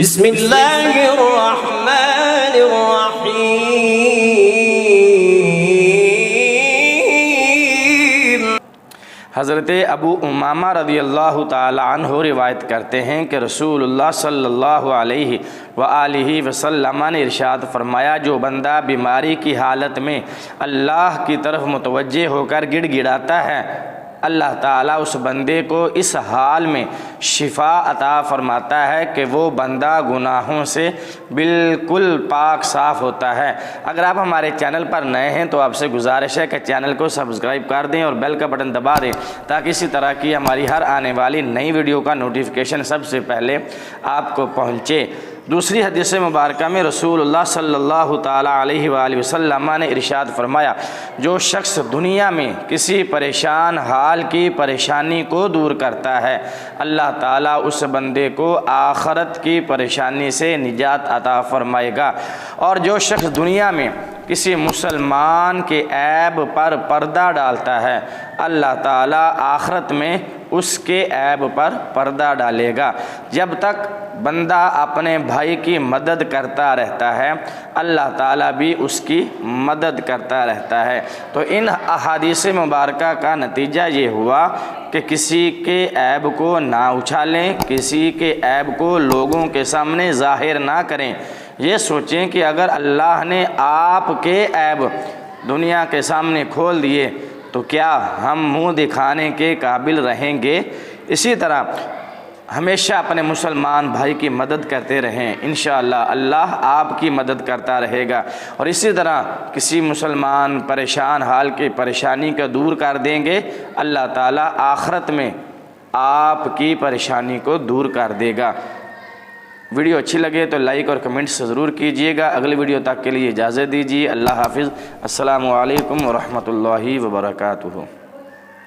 بسم اللہ الرحمن الرحیم۔ حضرت ابو امامہ رضی اللہ تعالی عنہ روایت کرتے ہیں کہ رسول اللہ صلی اللہ علیہ وآلہ وسلم نے ارشاد فرمایا، جو بندہ بیماری کی حالت میں اللہ کی طرف متوجہ ہو کر گڑ گڑاتا ہے، اللہ تعالیٰ اس بندے کو اس حال میں شفا عطا فرماتا ہے کہ وہ بندہ گناہوں سے بالکل پاک صاف ہوتا ہے۔ اگر آپ ہمارے چینل پر نئے ہیں تو آپ سے گزارش ہے کہ چینل کو سبسکرائب کر دیں اور بیل کا بٹن دبا دیں تاکہ اسی طرح کی ہماری ہر آنے والی نئی ویڈیو کا نوٹیفیکیشن سب سے پہلے آپ کو پہنچے۔ دوسری حدیث مبارکہ میں رسول اللہ صلی اللہ تعالیٰ علیہ وآلہ وسلم نے ارشاد فرمایا، جو شخص دنیا میں کسی پریشان حال کی پریشانی کو دور کرتا ہے، اللہ تعالیٰ اس بندے کو آخرت کی پریشانی سے نجات عطا فرمائے گا۔ اور جو شخص دنیا میں کسی مسلمان کے عیب پر پردہ ڈالتا ہے، اللہ تعالیٰ آخرت میں اس کے عیب پر پردہ ڈالے گا۔ جب تک بندہ اپنے بھائی کی مدد کرتا رہتا ہے، اللہ تعالیٰ بھی اس کی مدد کرتا رہتا ہے۔ تو ان احادیث مبارکہ کا نتیجہ یہ ہوا کہ کسی کے عیب کو نہ اچھالیں، کسی کے عیب کو لوگوں کے سامنے ظاہر نہ کریں۔ یہ سوچیں کہ اگر اللہ نے آپ کے عیب دنیا کے سامنے کھول دیے تو کیا ہم منہ دکھانے کے قابل رہیں گے؟ اسی طرح ہمیشہ اپنے مسلمان بھائی کی مدد کرتے رہیں، انشاءاللہ اللہ آپ کی مدد کرتا رہے گا۔ اور اسی طرح کسی مسلمان پریشان حال کی پریشانی کو دور کر دیں گے، اللہ تعالیٰ آخرت میں آپ کی پریشانی کو دور کر دے گا۔ ویڈیو اچھی لگے تو لائک اور کمنٹس ضرور کیجیے گا۔ اگلی ویڈیو تک کے لیے اجازت دیجیے۔ اللہ حافظ۔ السلام علیکم ورحمۃ اللہ وبرکاتہ۔